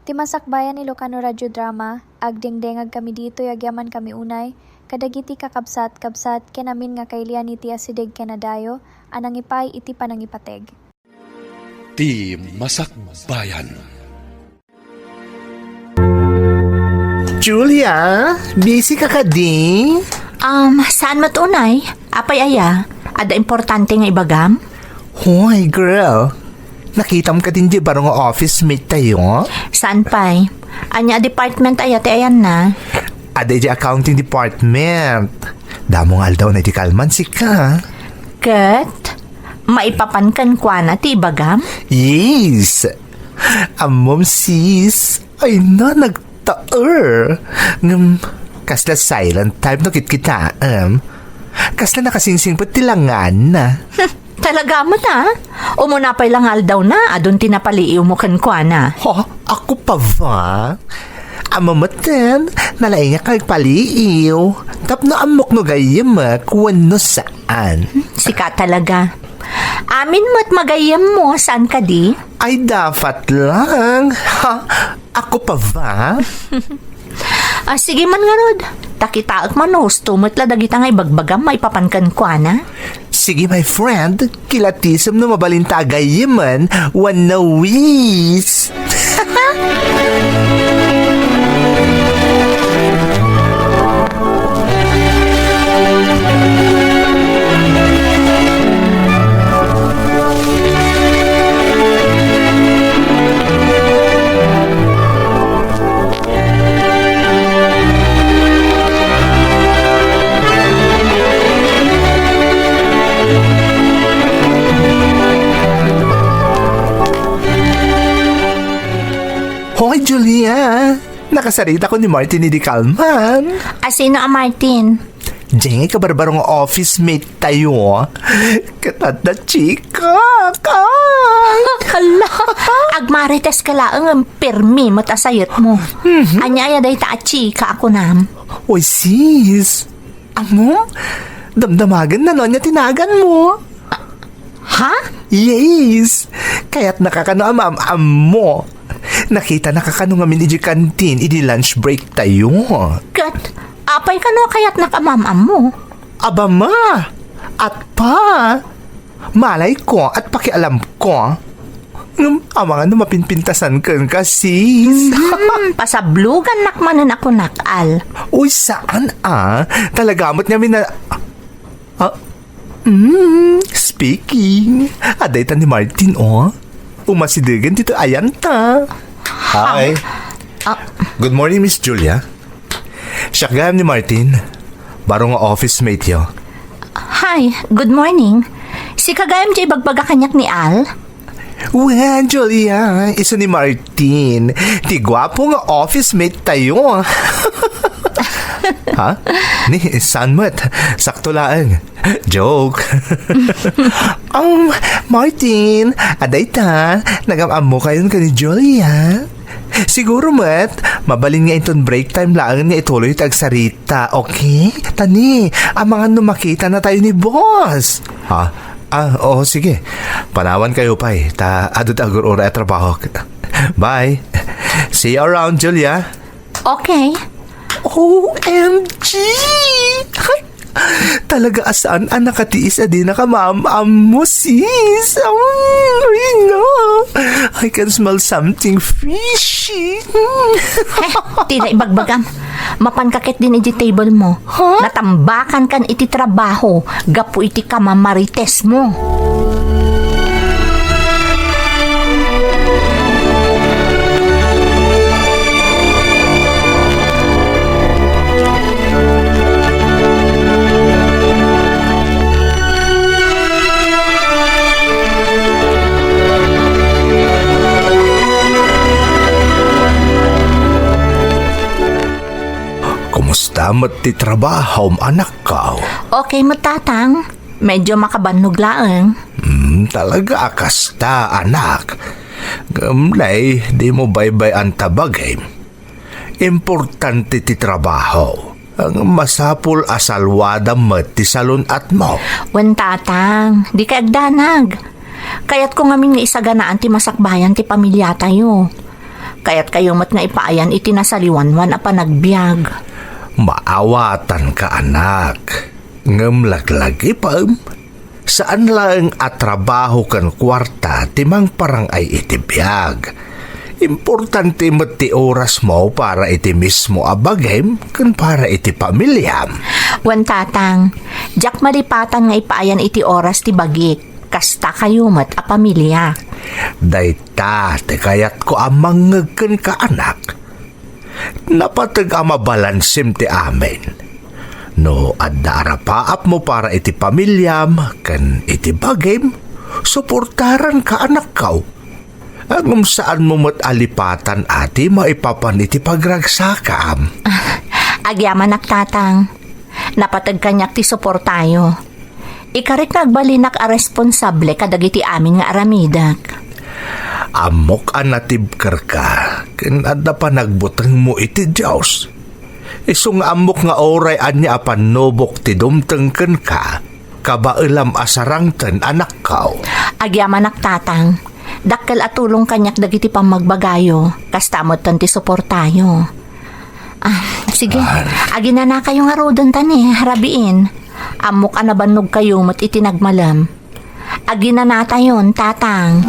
Ti masakbayan ni Ilocano Radyo Drama, agdengdengag kami dito yagyaman kami unay, kadagiti kakabsat-kabsat kenamin nga kailian iti asideg kenadayo, anang ipay iti panangipateg. Ti masakbayan. Julia, busy ka di? Saan matunay? Apay aya? Ada importante nga ibagam? Hoy, girl. Nakita mo ka din di barong office mate tayo? Saan pay? Anya department aya ti ayan na? Aday di accounting department. Damo nga daw na di kalman si ka. Kat? Maipapankan kwa na ti ibagam? Yes. Amom sis. Ay na, nagtaer. Kasla silent type no kita. Kasla nakasingsing pati langan na. Talaga mo na? Umunapay lang daw na, adun tinapaliiw mo kan kwa na. Ako pa ba? Amamatan, nalaing nga kag paliiw. Tap na amok no gayam kuwan no saan. Sika talaga. Amin mo't magayam mo, saan ka di? Ay dapat lang. Ako pa ba? Sige man nga rod. Takitaak man hosto mo't ladagita nga ibagbagam maipapankan kwa na. Sige my friend, kilatisam no mabalinta gayaman, one na wis. Hoy, Julia! Nakasarita ko ni Martin ni Di Calman. Sino ang Martin? Diyan nga kabarbarong office mate tayo. Katata chika! Hala! Agmarites ka lang ang permi matasayot mo. Anya aya day taachi ka ako nam. Oy, sis! Amo? Damdamagan na nun niya tinagan mo. Ha? Yes! Kaya't nakakanoamam mo. Nakita nakakano nga miniji kantin, idi lunch break tayo. Kat, apay ka no kaya't nakamamam mo. Aba ma! At pa! Malay ko at pakialam ko. Ama nga mapinpintasan ka sis. Pasablugan nakmanan ako nakal. Uy, saan Talagamot niya mina... Speaking. Aday ta ni Martin, umasidigan dito ayan ta. Hi. Good morning, Miss Julia. Siya gayam ni Martin. Barong nga office mate yo. Hi, good morning. Si kagayam jay bagbaga kanyak ni Al? Well, Julia, isa ni Martin. Ti gwapo nga office mate tayo. Ha? Ni, saan mo't? Sakto lang. Joke. Martin, aday ta, nagam mo kayo ka ni Julia. Siguro mo't, mabalin nga iton break time lang nga ituloy tagsarita, okay? Tani, ang mga numakita na tayo ni boss. Ha? Oo, sige. Panawan kayo pa adot agur ora at trabaho. Bye. See you around, Julia. Okay. OMG! Talaga asaan ang nakatiis di nakamamam mo, sis? I can smell something fishy. Tila ibagbagam. Mapankakit din iti table mo. Natambakan kan iti trabaho. Gapu iti kamamarites mo. Kumusta ti trabaho, anak ka? Okay mo tatang. Medyo makabannog laeng. Talaga akasta, anak. Gamlay, di mo baybay ang tabagay. Importante ti trabaho. Ang masapul asalwada ti salon at mo. Wen tatang, di ka agdanag. Kaya't ko ngamin nga isaganaan ti masakbayan ti pamilya tayo. Kaya't kayo mat nga ipaayan iti nasaliwanwan apa nagbiag. Maawatan ka anak. Ngem laglagi pa saan lang atrabaho kan kwarta timang parang ay itibiyag. Importante met ti oras mo para iti mismo abagem kan para iti pamilyam. Wan tatang, jak malipatan nga ipaayan iti oras ti bagik. Kasta kayo mat a pamilya. Dayta, te kayat ko amang ngagken ka anak. Napatag ama balansim ti amin. No, adda arapaap mo para iti pamilyam, kan iti bagim, suportaran ka anak kaw. Ang saan mo mat alipatan ati maipapan iti pagragsakam. Agyaman tatang, napatag kanyak ti suportayo. Ikarit nagbalinak a responsable kadagiti amin nga aramidak. Amok anatibker ka, ken adda pa nagbutang mo iti Diyos. Isung amok nga oray anya apan nobok ti dumtengken ka, kabailam asarangten anak kaw. Agyaman tatang, dakkel atulong kanyak dagiti pamagbagayo, kastamot tan ti suportayo. Sige, agina na kayo nga rodon tani, harabiin. Amok anabanog kayo mat itinagmalam. Agina na tayon, tatang.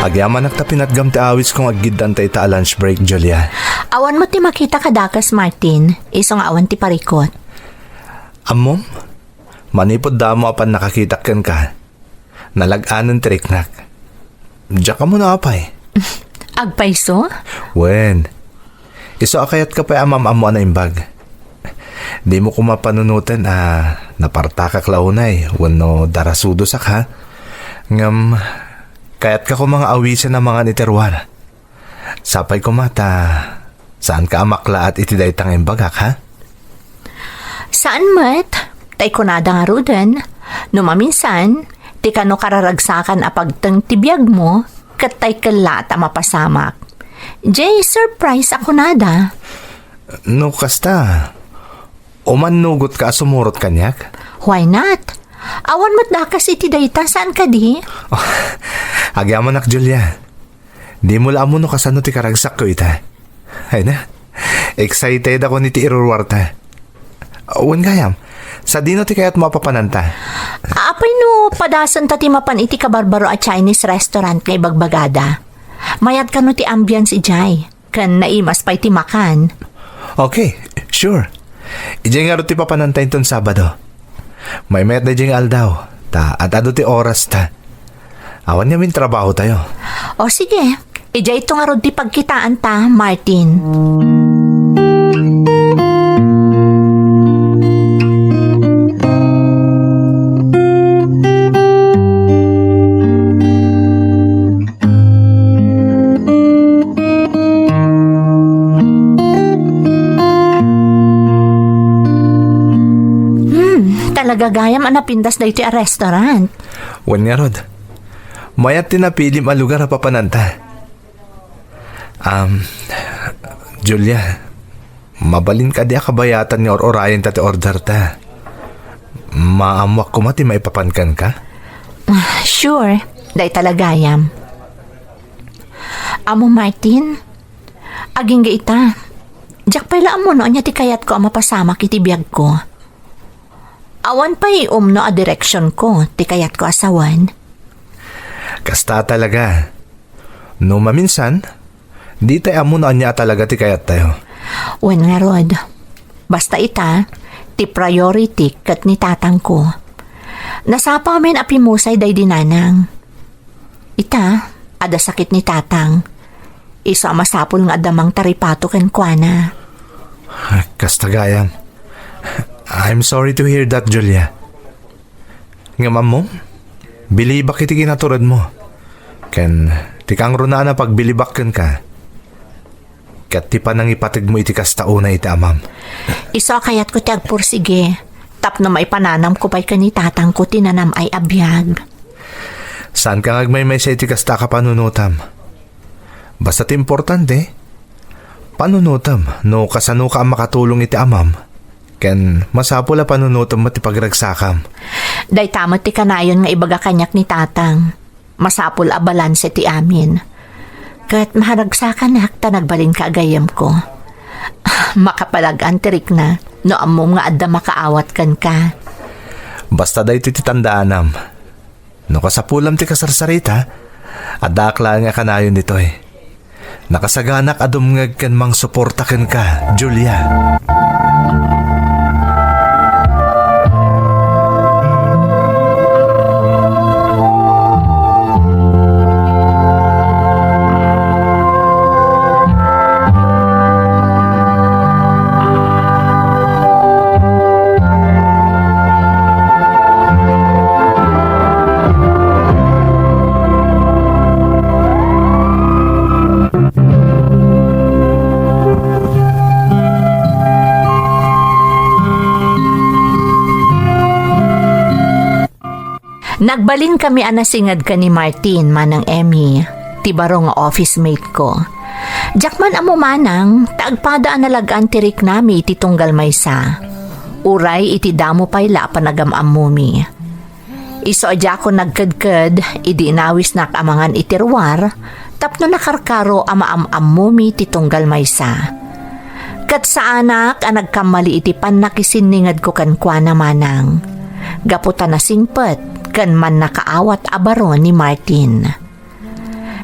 Agyaman nagtapinatgam ti awis kong aggidan ta ita lunch break, Julia. Awan mo ti makita kadakas, Martin. Isong awan ti parikot. Amom, manipod damo apan nakakitak ken ka. Nalaganan ti riknak. Diyak ka mo na apay. Agpaiso? Wen, iso akayat ka pa amam amo na imbag. Di mo kumapanunutan napartakak launay, wano darasudo sak ha. Ngam, kaya't ka ko mga awisan ng mga niterwar. Sapay ko mata, saan ka amakla at itiday tang imbagak ha? Saan mat? Tay ko nada nga rudan. Numaminsan, ti kano kararagsakan apagtang tibiyag mo, katay kalata mapasamak. Jay, surprise ako nada. No, kasta. Umanugot ka sumurot kanyak? Why not? Awan mo't dakas iti dayta, saan ka di? Oh, agyaman nak, Julia. Di mo lang mo no kasano ti karagsak ko ita. Ay na, excited ako ni ti irurwarta. Uwan gayam, sa dino ti kayat mapapananta. Apay no, padasan ta ti mapan iti kabarbaro at Chinese restaurant kay Bagbagada. Mayat ka no ti ambience ijay. Kan naimas pa iti makan. Okay, sure. Ijay nga ro ti papananta inton Sabado. May met na diyang aldaw. At ado ti oras ta. Awan niya min trabaho tayo. O sige, ijay ito nga ro ti pagkitaan ta, Martin. Talagagayam anapindas da iti a restaurant. Wan nga rod. Mayat tinapili ang lugar na papananta. Julia, mabalin ka di akabayatan ni or-orayan ta ti order ta. Maamwak ko mati maipapankan ka? Sure, day talagayam. Amo Martin, aging ga ita. Diyak pala amo no, anya ti kayat ko ang mapasamak iti biyag ko. Awan pa no a direksyon ko, ti kayat ko asawan. Kasta talaga. No maminsan, di tayo amo na anya talaga ti kayat tayo. Wen nga rod, basta ita, ti priority kat ni tatang ko. Nasapa men apimusay day dinanang. Ita, ada sakit ni tatang. Isa masapol nga adamang taripato ken kuana. Kasta gayam. I'm sorry to hear that, Julia. Nga mo, bilibak iti kinaturad mo. Ken, tikang runa na pagbilibakken ka. Kat ti pa nang ipatig mo iti kastauna iti amam. Iso kayat ko ti agpursige. Tapno may pananam ko pa'y kani tatang ko tinanam ay abiyag. Saan ka ngagmay sa iti kasta ka panunutam? Basta't importante, panunutam no kasano ka ang makatulong iti amam. Ken masapula panunutam mo ti pagragsakam. Day tamat ti kanayon nga ibaga kanyak ni tatang. Masapul a balanse ti amin. Kat maharagsakan hakta nagbalin ka agayam ko. Makapalag-an tirik na no amom nga adda makaawat kan ka. Basta day ti tandaanam. No kasapulam ti kasarsarita, adakla nga kanayon ditoy. Nakasaganak adumngag kan mang suporta ken ka, Julia. Nagbalin kami anasingad ka ni Martin manang Emmy, tibaro nga office mate ko. Jakman amo manang, taagpada analagaan tirik nami iti tunggal maysa. Uray iti damo payla panagam amumi. Iso adya ko nagkadkad, idi inawis nak amangan itirwar, tapno nakarkaro ama amumi ti tunggal maysa. Kat sa anak ang nagkamali iti panakisiningad ko kan kwa na manang. Gaputan na singpet, kan man nakaawat abaro ni Martin.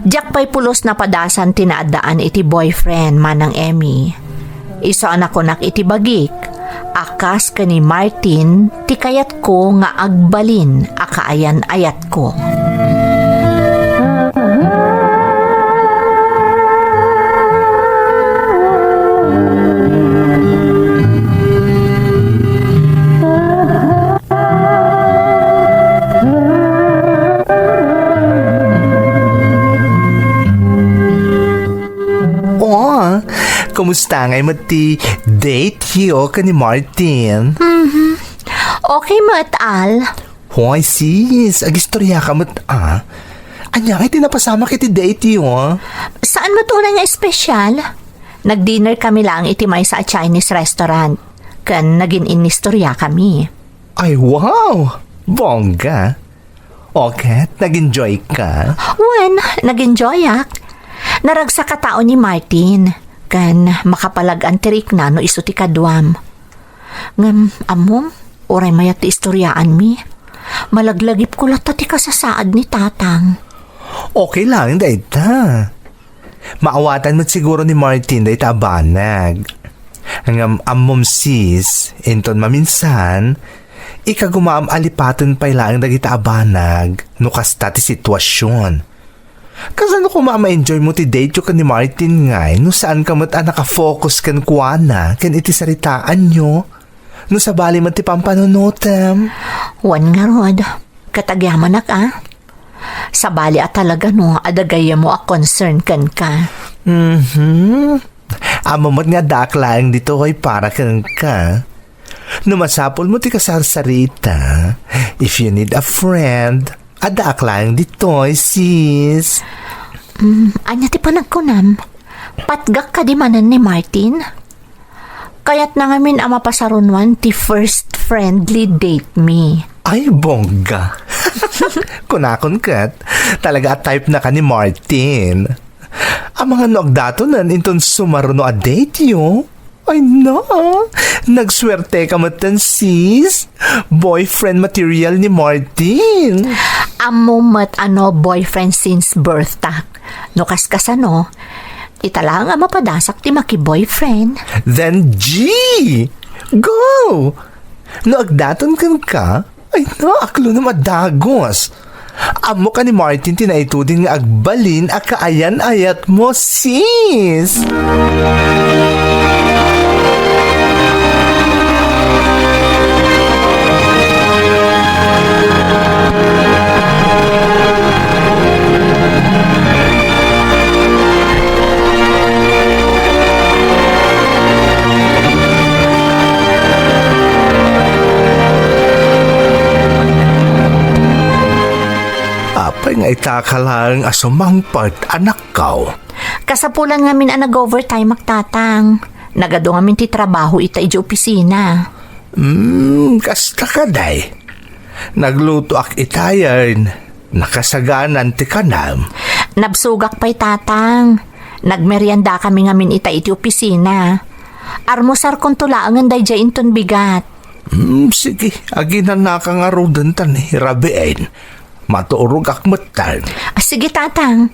Diyak pa'y pulos na padasan tinaadaan iti boyfriend manang Emmy. Iso anak ko nak iti bagik, akas ka ni Martin, tikayat ko nga agbalin, akaayan ayat ko. Kumusta ngay mati date hiyo ka ni Martin? Okay mat, Al. Hoy sis, agistorya ka mat Anya kay tinapasama kiti date hiyo? Saan mo tunay nga espesyal? Nag-dinner kami lang iti may sa Chinese restaurant. Kan naging inistorya kami. Ay wow, bongga. Okay, nag-enjoy ka? Wen, nag-enjoy ak. Naragsa ka tao ni Martin. Kan makapalag-an tirik na no iso ti kadwam. Ngam, amom, oray mayat ti istoryaan mi. Malaglagip ko lata ti kasasaad ni tatang. Okay lang, dayta. Maawatan mo siguro ni Martin dayta banag. Ngam, amom sis, inton maminsan, ikagumaam alipaton pa ilang dagita abanag no kasta ti sitwasyon. Kasano ko ma-enjoy mo ti date yo ka ni Martin ngay no saan ka mat nakafocus kan kuana kan iti saritaan nyo no sa bali man ti pampanunutam. Wan nga rod, katagyaman ak sa bali at talaga no adagaya mo a concern kan ka. Amo mat nga daklang dito ay para kan ka. No masapol mo ti kasarsarita, if you need a friend, adak lang dito, sis. Anya ti panagkunam, patgak ka di manan ni Martin? Kaya't na ngamin ama pasarunwan ti first friendly date me. Ay, bongga. Kunakon kat, talaga at type na ka ni Martin. Ang mga nagdato nan inton sumaruno a date yo. Ay na, nagswerte ka matan sis. Boyfriend material ni Martin. Amo mat boyfriend since birth tak. No kaskasano, itala nga mapadasak ti maki-boyfriend. Then G! Go! No agdaton kan ka, ay na, aklo na madagos. Amo ka ni Martin tinaitudin nga agbalin akaayan ayat mo sis. Pay nga itakalang asumangpad anak kao. Kasapulan ngamin ang nag-overtime magtatang. Nagado ngamin ti trabaho ita iji opisina. Kasta ka day. Nagluto ak itayan. Nakasaganan ti kanam. Nabsugak pa'y tatang. Nagmerienda kami ngamin ita iti opisina. Armosar kong tulaangan day dya inton bigat. Sige, aginan na kang arudan tan hirabiin. Matuurog ak matan. Sige tatang,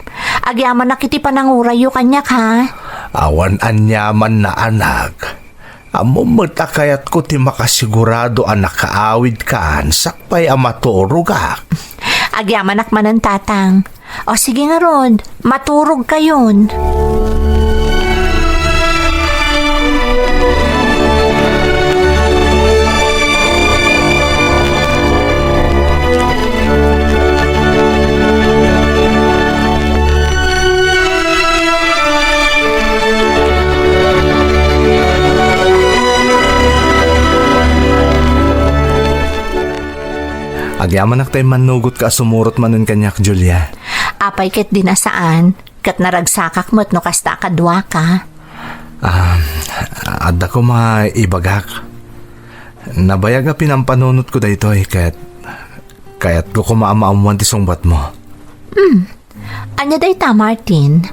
agyaman na kiti panangurayo kanyak ha. Awan anyaman na anak. Amo matakayat ko ti makasigurado ang nakaawid kaan sakpay ang maturog ak. Agyaman manan tatang. O sige nga Rod, maturog kayon. Agyaman ak tayo manugot ka sumurot manon kanyak, Julia. Apay ket dinasaan, kat naragsakak mo't no kasta kadwa ka. Adda ko mga ibagak. Nabayag nga pinampanunot ko dayto kaya't ko kumaamaamuan ti sungbat mo. Anya day ta, Martin?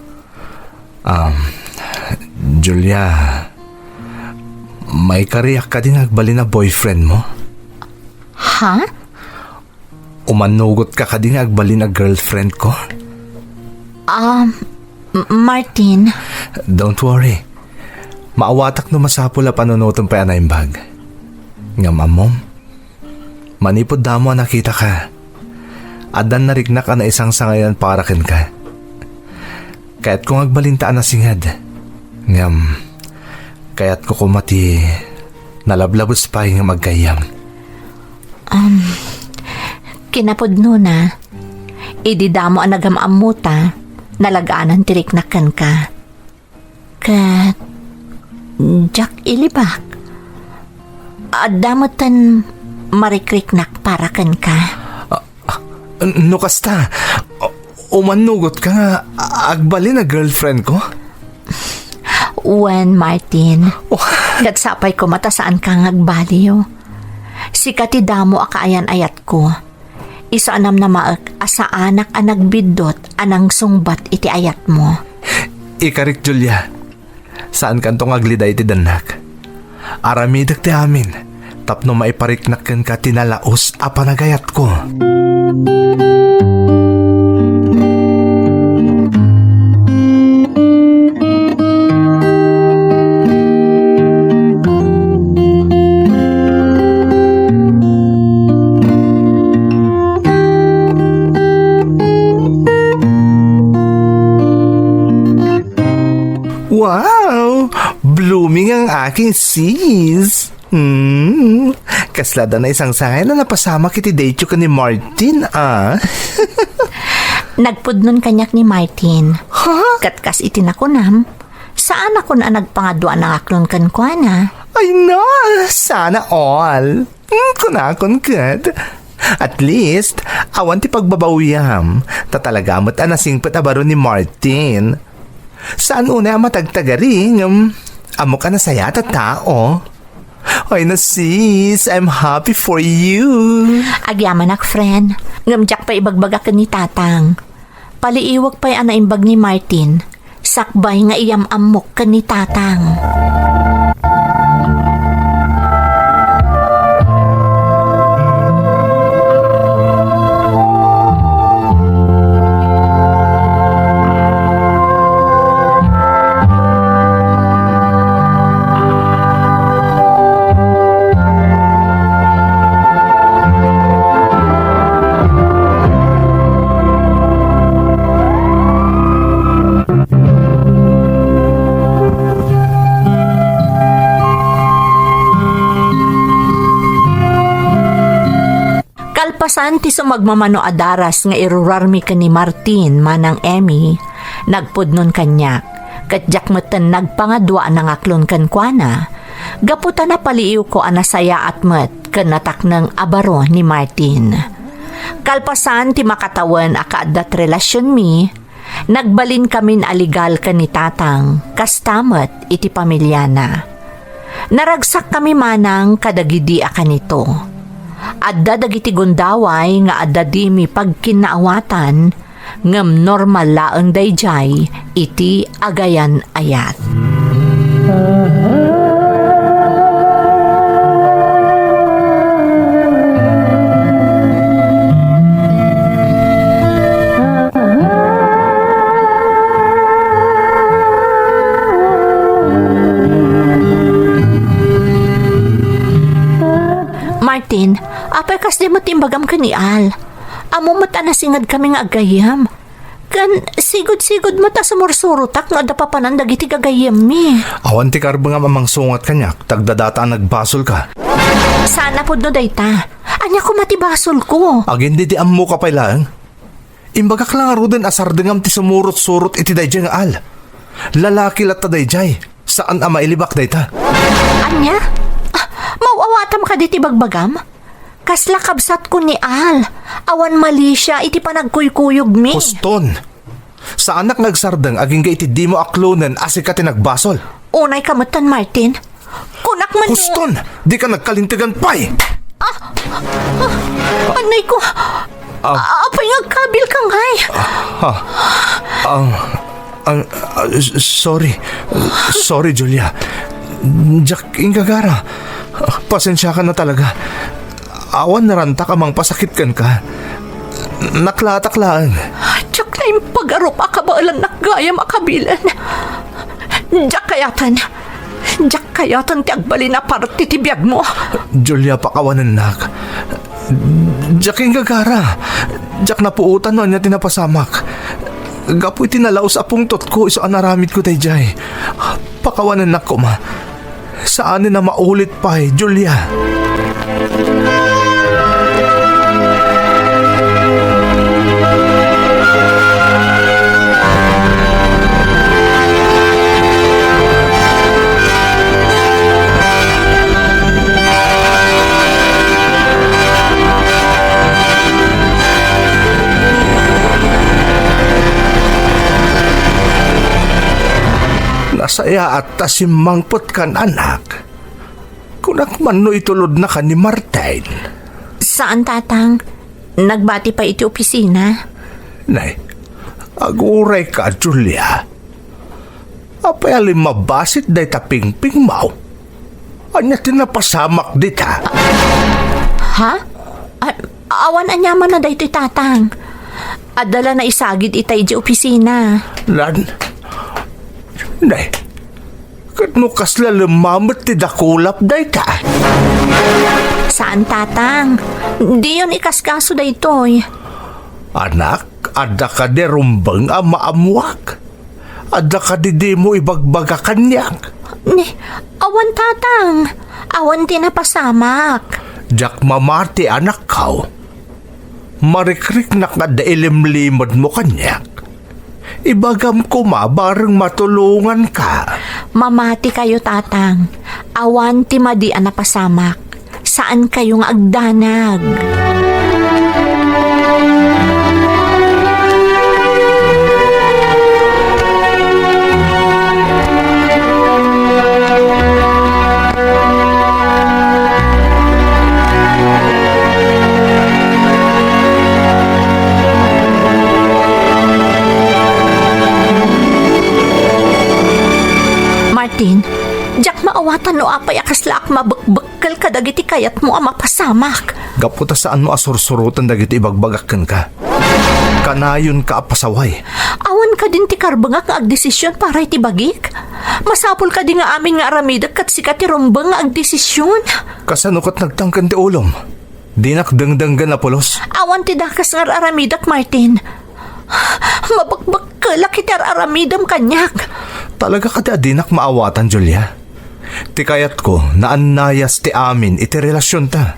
Julia, may kariyak ka din nagbali na boyfriend mo? Ha? Umanugot ka din nagbali na girlfriend ko? Martin? Don't worry. Maawatak no masapula panunutan pa yan bag. Nga mamom, manipod damo nakita ka. Adan narigna ka na isang sangayan para kin ka. Kaya't kung agbalintaan na singad. Ngam, kaya't ko kumati nalablabos pa yung magkayam. Kinapod na. Ididamo ang nagamaamuta. Nalagaanan tiriknakan ka. Kat Jack ilibak. Adamutan marikriknak para kan ka. No kasta, umanugot ka nga agbali na girlfriend ko? When, Martin, kat sapay ko matasaan kang agbaliyo. Si katidamo akaayan ayat ko. Isa anam na maak asa anak ang nagbidot anang sungbat iti ayat mo. Ikarik, Julia. Saan kantong agliday ti danak? Aramidak ti amin. Tapno maipariknakan ka tinalaos a panagayat ko. Wow! Blooming ang aking sis! Kaslada na isang sangay na napasama kiti date ka ni Martin, Nagpudnon kanyak ni Martin. Katkas itinakunam. Saan ako na nagpangadwa ng aklon kan kwa na? Ay na! Sana all! Kunakon kat. At least, awan ti pagbabawiyam. Tatalagamot anasingpat abaro ni Martin. Saan una matagtagaring? Amo ka na saya tao. Ay na sis, I'm happy for you. Agyamanak, friend. Ngamjak pa ibagbaga ka ni tatang. Paliiwag pa'y anaimbag ni Martin. Sakbay nga iyam amok ka ni tatang. Kalpasan ti sumagmamano adaras nga irurarmi ka ni Martin manang Emmy, nagpudnon kanyak, katjak meten nagpangadwa ng aklon kan kuana, gaputa na paliiw ko anasaya at met kanatak ng abaro ni Martin. Kalpasan ti makatawan akaadat relasyon mi, nagbalin kamin aligal ka ni tatang, kastamat iti pamilya na. Naragsak kami manang kadagidi akanito. Adda dagiti gundaway nga adda di mi pagkinaawatan, ngem normal laeng dayjay iti agayan ayat. Martin, apay kas di mo timbagam ka ni Al. Amo mo ta nasingad kami nga agayam. Kan sigod-sigod mo ta sumursurutak nga dapapanan dagiti gagayam mi. Awan ti karba nga mamang sungat kanyak, tagdadata nagbasol ka. Sana pod no dayta. Anya ko matibasol ko. Agin di ammo ka pay lang. Imbagak lang arudan asar dengam ti sumurot-surot iti dayjay nga al. Lalaki lat ta dayjay. Saan ama ilibak dayta? Anya? Mauawatam ka diti bagbagam? Kasla kabsat ko ni Al. Awan mali siya iti panagkuykuyog mi. Kuston. Sa anak nagsardang aging ga iti di mo aklonan asi ka tinagbasol. Unay kamatan, Martin. Kunak man Kuston! Di ka nagkalintigan pay! Anay ko. Apay agkabil ka ngay. Sorry. Sorry, Julia. Jack Ingagara. Pasensya ka na talaga. Awan naranta ka mang pasakitkan ka. Naklataklaan. Diyak na yung pag-arop akabaalan nakgayam akabilan. Diyak kayatan ti agbali na parati ti biyag mo. Julia, pakawanan nak. Jack Ingagara. Jack napuutan no niya tinapasamak. Gapoy tinalaos apong tot ko iso anaramid ko tay jay. Pakawanan nak ko ma. Saan na maulit pa Julia? Nasaya at tasimangpot kan anak. Kunak man no itulod na ka ni Martin. Saan, tatang? Nagbati pa iti opisina? Nay, aguray ka, Julia. Apay alim mabasit day taping-ping mau. Anya tinapasamak dita. Ha? Awan anyaman na daytoy, tatang. Adala na isagid itay di opisina. Nay, katno kasla lumamot ti dakulap dayta. Saan, tatang? Di yun ikaskaso daytoy. Anak, adda ka di rumbang maamuak. Adda ka di mo ibagbaga kanyak. Awan, tatang. Awan tinapasamak. Jak mamati anak kau. Marikrik na ka da ilimlimod mo kanyak. Ibagam ko bareng matulungan ka. Mamati kayo, tatang. Awan ti madi anapasamak. Saan kayong agdanag? Martin, jak maawatan no apay akaslaak mabekbekkel ka dagiti kayat mo ang mapasamak. Gaputa saan mo asursurutan dagiti ibagbagakan ka. Kanayon ka apasaway. Awan ka din ti karbanga nga agdesisyon para iti bagik. Masapol ka din nga amin nga aramidak kat sikat ti rumbang nga agdesisyon. Kasanukot nagtangkan ti ulom. Di nakdangdanggan na pulos. Awan ti dakas nga aramidak, Martin. Mabakbakkel kiti aramidam kanyak. Talaga ka di nak maawatan, Julia. Ti kayat ko, naannayas ti amin iti relasyon ta.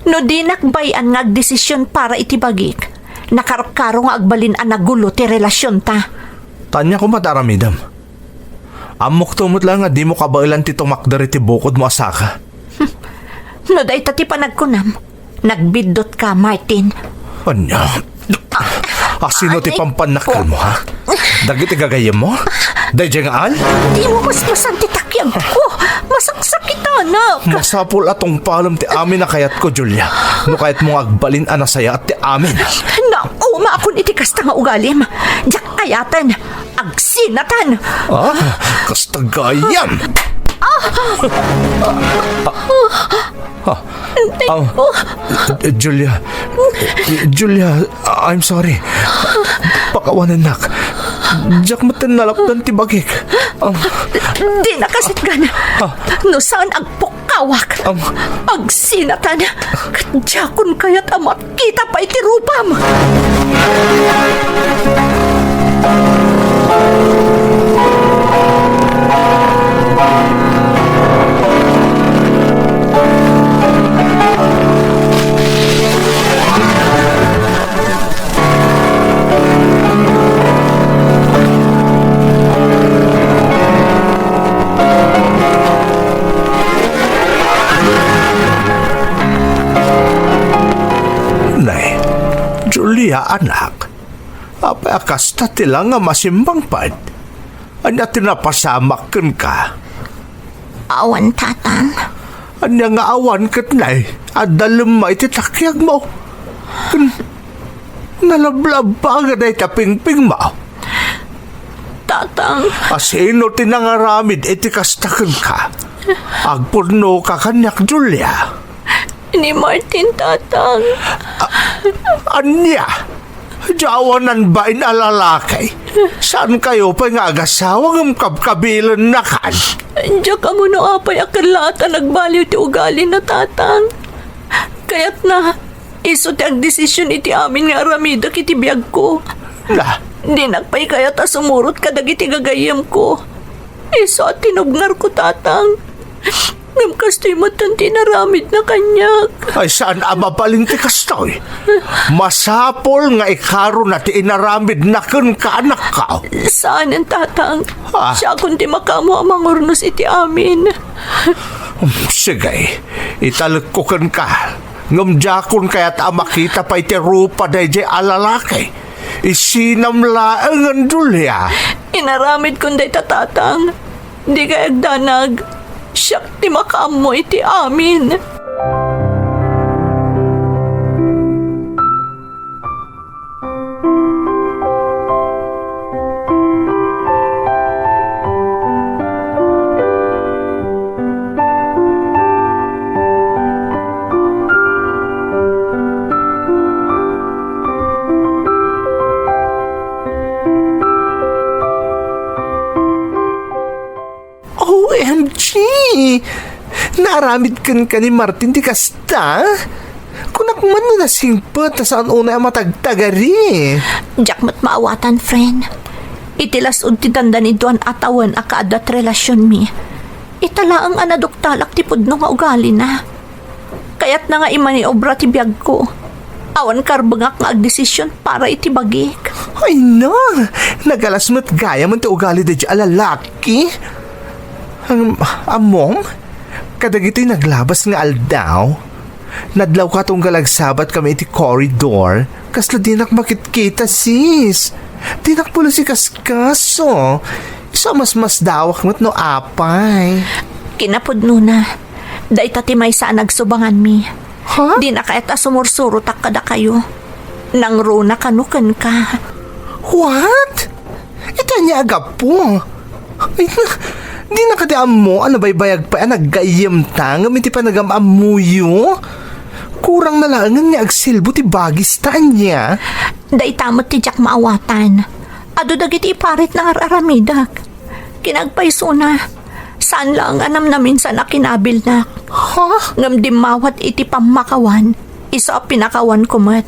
No di nakbayan nga agdesisyon para iti bagik. Nakarkaro nga agbalin ang nagulo ti relasyon ta. Tanya ko mataramidam. Amok tumot lang nga di mo kabailan ti tumakdari ti bukod mo asaka. No day tati panagkunam. Nagbidot ka, Martin. Anya? Sino ti pampanakal mo, ha? Dagit igagayam mo? Dahil nga al? Di mo mas masantitakyan ko. Masaksakita, anak. Masapul atong palam ti amin na kayat ko, Julia. No kayat mong agbalin anasaya at ti amin. Nauma akong itikasta nga ugalim. Diyak kayatan. Agsinatan. Kastagayam! Julia, I'm sorry. Pakawanan nak. Diyak matanalapdan ti bagik. Di nakasitgan. No saan agpukawak. Agsinatan. Kadjakon kaya't amat kita pa iti rupam. Nay, Julia anak, apa akasta tila nga masimbang pad? Anya tinapasamak ken ka? Awan, tatang. Anya nga awan ket nay, adalem ma iti takyag mo. Nalablab pa nga day tapingping mo. Tatang. Asino tinangaramid iti kastaken ka? Agpurno ka kanyak, Julia. Ni Martin, tatang. Anya? Jawanan ba inalalakay? Saan kayo pa nga agasawa ng kabkabilan na kan? Diyak ka mo no apay akan lahat ang nagbaliw ti ugali na tatang. Kaya't na, iso ti ang desisyon iti amin nga aramida kiti biyag ko. Na, Di nagpay kaya't sumurot kadag iti gagayam ko. Iso at tinubngar ko tatang. Ngam kasto'y matanti naramid na kanyak. ay saan amabaling ti kastoy? Masapol nga ikaro na ti inaramid na kun ka anak ka. Saan ang tatang? Ah. Siya kundi makamo ang mangurnos iti amin. Sige, italagkukan ka. Ngamjakon kaya't makita pa iti rupa na iti alalaki. Isinam laang ang Julia. Inaramid kundi tatang. Di kayag danag. Siyak ti makamo iti amin. OMG! Naramid kan ka ni Martin di kasta? Kunak man na nasingpot na saan una ang matagtagari. Diyak mat maawatan, friend. Itilas ti tanda ni Duan atawan akaadat relasyon mi. Itala ang anaduktalak ti pudno nga ugali na. Kaya't na nga imani obra ti biyag ko. Awan karbangak nga agdesisyon para iti bagik. Ay na! Nagalas mo't gaya man ti ugali da di alalaki. Amom? Kadag ito'y naglabas nga aldaw. Nadlaw ka tong galagsabat kami iti corridor. Kasla dinak makitkita sis. Dinak pula si kaskaso. Isa mas dawak mo't no apay. Kinapudno na. Day tati may saan nagsubangan mi. Ha? Di na kaya't sumursurutak kada kayo. Nang runa kanukan ka. What? Ito niya agap po. Ay na, di na katiam mo, ano ba'y bayag pa, naggayam ta, ngamiti pa nagamamuyo. Kurang nalangan niya agsilbo ti bagis ta niya. Day tamot ti Jack maawatan. Ado dagiti iparit na araramidak. Kinagpaiso na. Saan lang anam namin sa nakinabil na. Ha? Ngam di mawat iti pamakawan. Isa pinakawan ko mat.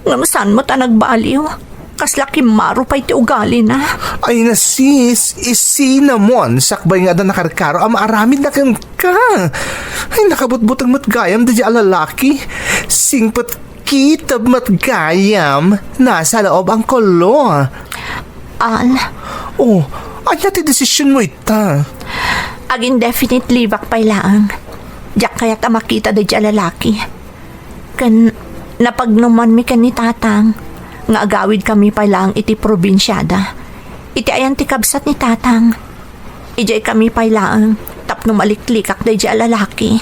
Ngam saan mo ta nagbaliw. Kaslaki maro pa iti ugali na. Ay na sis, isinamon, sakbay nga da nakarkaro, aramid na kan ka. Ay nakabutbutang matgayam da di alalaki. Singpat kitab matgayam, nasa loob ang kolo. Al, Oh, anya ti desisyon mo ita? ag indefinitely bakpay laang. Diyak kaya ta makita da di lalaki. Kan Napagnuman mi kan ni tatang, nga agawid kami pa lang iti probinsyada. Iti ayan ti kabsat ni tatang. Ijay kami pa lang, tapno maliklikak da ijay lalaki.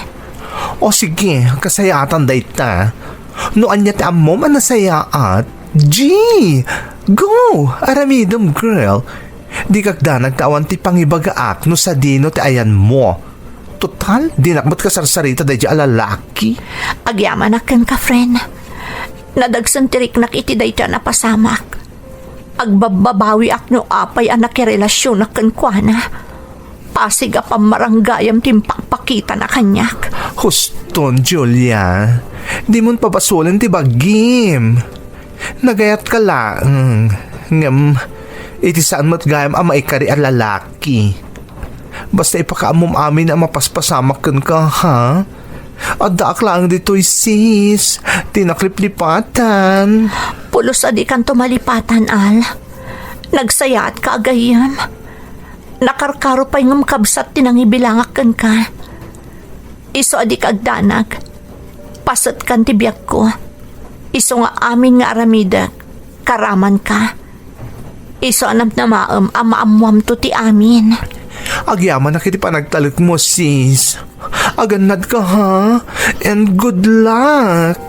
O sige, kasayatan dayta. No anya ti ammo man nasayaat. G! Go! Aramidom girl. Di kagda nagtawan ti pangibagaak no sa dino ti ayan mo. Total, di nakmat kasarsarita da ijay lalaki. Agyaman akan ka, friend. Nadagsan tirik nak iti dayta na pasamak. Agbababawi ak no apay anak relasyon na kankwana. Pasig a pamaranggayam timpakpakita na kanyak. Huston, Julia. Di mon papasulan ti bagim. Nagayat ka lang. Ngam, iti saan mo't gayam ang maikari ang lalaki. Basta ipakaamom amin ang mapaspasamak ka, ha? Adaak lang dito'y sis. Tinakliplipatan. Pulos adi kan tumalipatan, Al. Nagsayaat ka agayam. Nakarkaro pa'y ngam kabsat tinangibilangakan ka. Iso adi kagdanag. Pasat kan tibiyag ko. Iso nga amin nga aramidak. Karaman ka. Iso anam na maam amaamuam to ti amin. Agyaman na kiti panagtalik mo, sis. Aganad ka, ha? And good luck.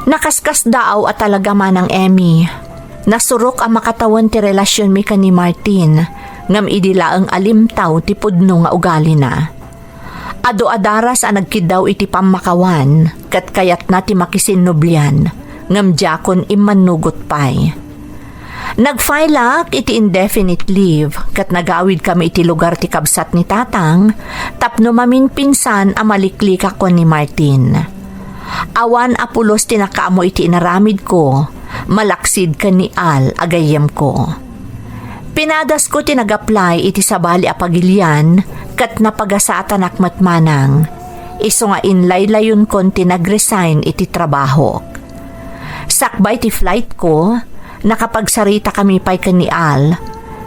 Nakaskas daaw at talaga manang Emmy. Nasurok ang makatawan ti relasyon mi ka ni Martin, ngam idila ang alimtaw ti pudno nga ugali na. Ado adaras ang nagkidaw iti pamakawan, kat kayat na ti makisinnublian, ngam jakon imanugot pay. Nagfilak iti indefinite leave, kat nagawid kami iti lugar ti kabsat ni tatang, tapno mamin pinsan ang maliklik ako ni Martin. Awan apulos tinakaamo iti inaramid ko, malaksid ka ni Al agayem ko. Pinadas ko tinag-apply iti sabali a pagilian, kat napagasatan akmatmanang, iso nga inlaylayon kon tinag-resign iti trabaho. Sakbay ti flight ko, nakapagsarita kami pay ka ni Al,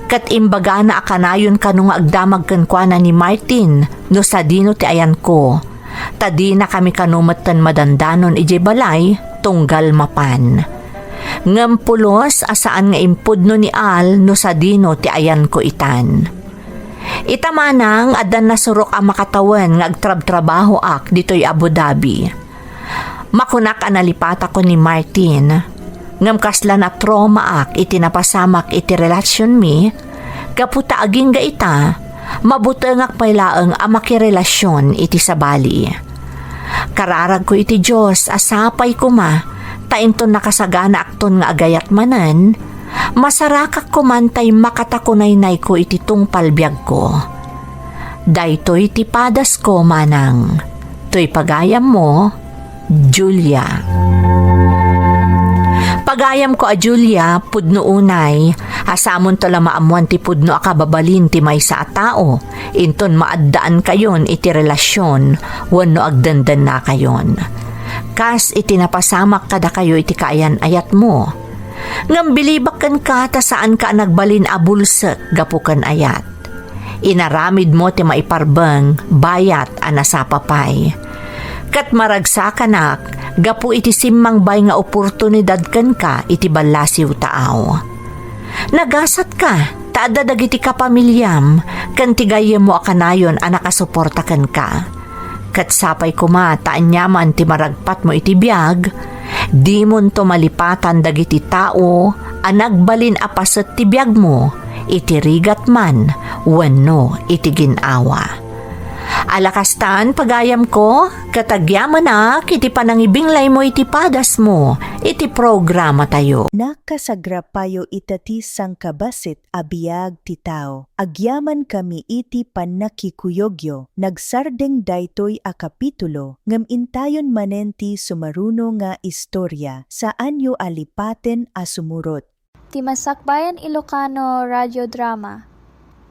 kat imbaga na akanayon kanong agdamag kankwana ni Martin no sa dino ti ayan ko. Tadi na kami kanumatan madandanon ije balay, tunggal mapan. Ngampulos asaan nga impudno ni Al no sa dino ti ayan ko itan. Itamanang adan nasurok ang makatawan nga agtrab-trabaho ak dito'y Abu Dhabi. Makunak analipata ko ni Martin. Ngam kasla na trauma ak iti napasamak iti relasyon mi, kaputa aging ga ita, mabutengak pailaeng ang makirelasyon iti sabali. Kararag ko iti Diyos, asapay ko ma, tainton nakasagana akton nga agayat manan, masarakak ko man tay makatakunaynay ko iti tungpal biag ko. Daytoy iti padas ko manang, to'y pagayam mo, Julia. Pagayam ko a Julia, pudno unay, asamon tala maamuan ti pudno akababalin ti may sa tao, inton maaddaan kayon iti relasyon, wano agdandan na kayon. Kas iti napasamak kada kayo iti kaayan ayat mo. Ngambilibakan ka ta saan ka nagbalin abulsek gapukan ayat. Inaramid mo ti maiparbeng, bayat anasapapay. Kat maragsakan gapu iti simmang bay nga oportunidad kan ka iti balasiw taaw. Nagasat ka, taada dagiti kapamilyam, kan tigayem mo akanayon a nakasuporta kan ka. Kat sapay kuma taan nyaman ti maragpat mo iti biyag, di mon to malipatan dagiti tao, anagbalin apasat ti biyag mo, iti rigat man, wenno iti ginawa. Alakastan pagayam ko, katagyaman na, kiti panangibinglay mo iti padas mo, iti programa tayo. Nakasagrapayo itati sang kabasit abiyag ti tao. Agyaman kami iti panakikuyogyo. Nagsardeng daytoy a kapitulo. Ngam intayon manenti sumaruno nga istorya. Saan yo alipaten a sumurot. Timasakbayan Ilocano Radio Drama.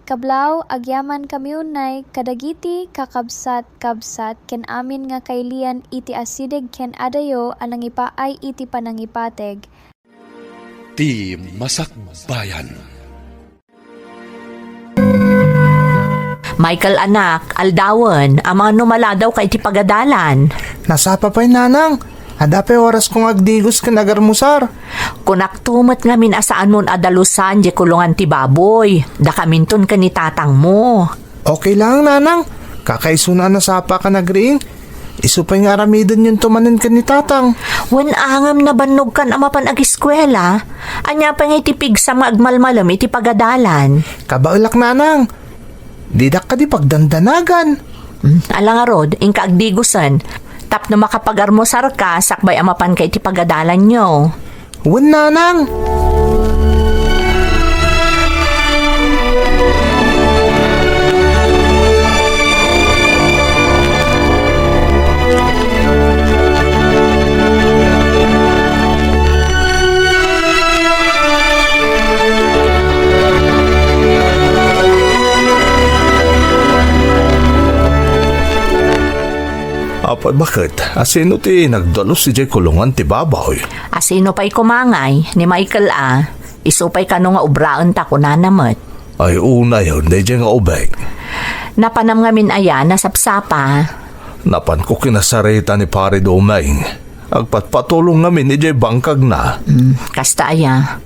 Kablaw, agyaman kami unay, kadagiti kakabsat-kabsat, ken amin nga kailian iti asideg ken adayo, anang ipaay iti panangipateg. Ti Masakbayan. Michael anak, aldawan, ama numaladaw kay iti pagadalan. Nasapa pa'y nanang. Adape oras kong agdigos ka nagarmusar. Kunaktumat ngamin asaan mon adalusan di kulungan ti baboy. Da kaminton ka ni tatang mo. Okay lang nanang. Kakaisuna na sapa ka nagriing. Isupay nga ramidon yung tumanin ka ni tatang. Wan angam na banog kan amapan ag-eskwela. Anya pa nga itipig sa magmalmalam iti pagadalan. Kabaulak nanang. Didak ka di pagdandanagan. Ala nga rod, ingka agdigusan. Tap na makapagarmosar ka, sakbay amapan ka iti pagadalan nyo. Wan nanang. Apa bakit? Asino ti nagdalos si Jay kulungan ti babaw? Asino pa'y kumangay, ni Michael isupay ka no nga ubraan ta kunanamat. Ay una yun, di Jay nga ubeg. Napanam nga min aya, nasapsapa. Napan ko kinasarita ni pare Domaing. Agpatpatulong namin ni Jay bangkag na. Kasta aya.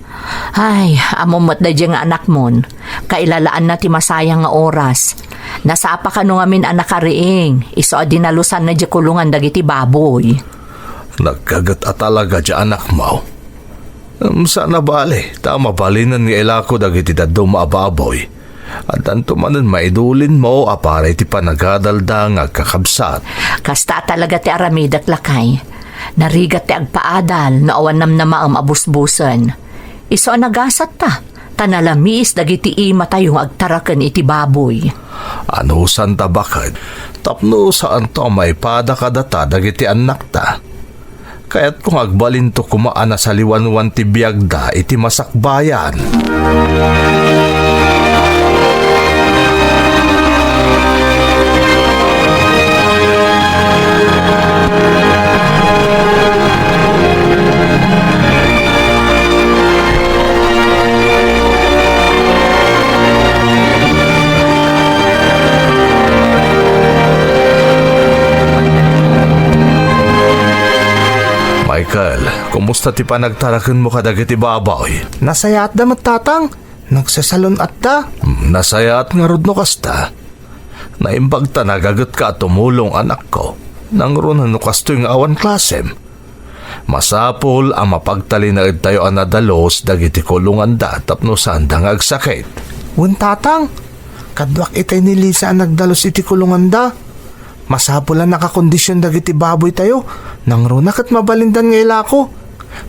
Ay, amumot da dyan nga anak mon. Kailalaan na ti masayang nga oras. Nasapa ka no nga min anak kariing. Iso adinalusan na dyan kulungan dagiti baboy. Nagkagat at talaga dyan anak mo. Sana bali, tama balinan nga ilako dagiti daddo maababoy. At tanto manan maidulin mo aparay ti panagadalda nga kakabsat. Kasta talaga ti aramidak lakay. Narigat ti agpaadal na awanam na maam abusbusan. Iso nagasat ta. Tanalamis dagiti ima tayong agtarakan iti baboy. Ano santa bakit? Tapno saan to may pada kadata dagiti anak ta. Kaya't kung agbalin to kumaan na sa liwanwan ti biyagda iti masakbayan. Michael, kumusta ti panagtarakan mo kadagiti babaw? Nasayat da mattatang. Nagsasalon at da. Nasayat nga rod no kasta. Naimbag ta nagagat ka tumulong anak ko. Nang ron no kasto yung awan klasem. Masapol ang mapagtali na tayo anadalos dagiti kulungan da tapno sandang agsakit. Wan tatang, kadwak itay ni Lisa ang nagdalos iti kulungan da. Masapol ang nakakondisyon dagiti baboy tayo. Nang runak at mabalindan nga ilako.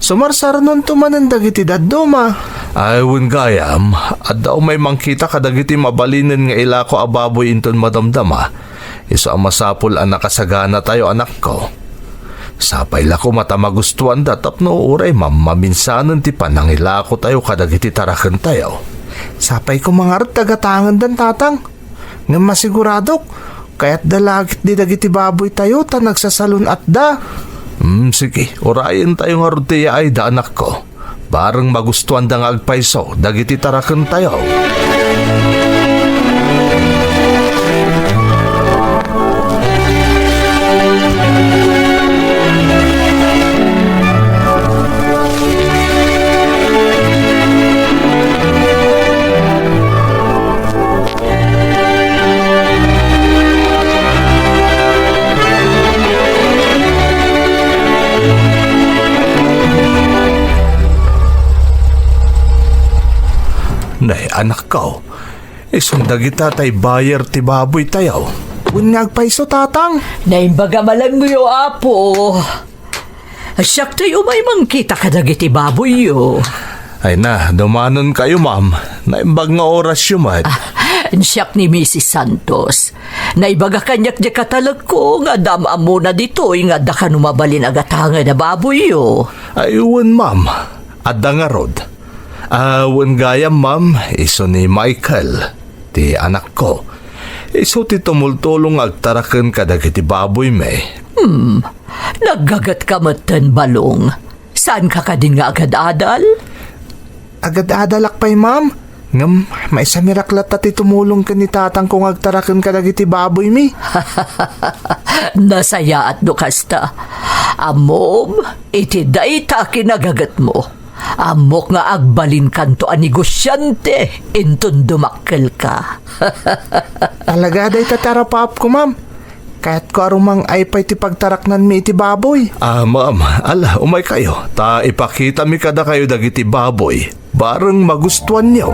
Sumarsar nun tumanan dagiti dadduma. Ay, wun gayam. At daw may mangkita ka dagiti mabalinan nga ilako a baboy inton madamdama. Iso ang masapol ang nakasagana tayo anak ko. Sapay lako mata magustuhan da tapno uray maminsanan ti panangilako tayo kadagiti tarakan tayo. Sapay ko mangarot tagatangan dan tatang. Nga masiguradok. Kaya't dalagit di dagiti baboy tayo ta nagsasalun at da. Sige, orayin tayo nga rutiya ay da anak ko. Barang magustuhan da nga agpaiso, dagiti tarakan tayo. anak ko. Isunda kita tay bayer ti baboy tayaw. Unyag paiso tatang. Naimbaga malang yo, apo. Asyak tayo may mangkita ka dagiti baboy yo. Ay na, dumanon kayo ma'am. Naimbag nga oras yun man. Siyak ni Mrs. Santos. Naibaga kanyak di katalag ko nga damam mo na dito nga da ka numabalin agatangan na baboy yo. Ayun ma'am. Adda nga rod. Awan gayam ma'am. Iso ni Michael. Ti anak ko. Iso ti tumultulong agtarakan kadagiti baboy me. Naggagat ka matan balong. Saan ka din nga agad-adal? Agad-adalak pa'y ma'am. Ngam, may sa miraklat ti tumulong ka ni tatang kung agtarakan kadagiti baboy mi. Nasaya at dukasta. Amom, iti dayta kinagagat mo. Amok nga agbalin kanto a negosyante, intun dumakkel ka. Talaga day tatarapap ko ma'am. Kaya't ko arumang ay pa'y ti pagtaraknan mi iti baboy. Ma'am, ala, umay kayo. Ta ipakita mi kada kayo dagiti baboy. Barang magustuhan niyo.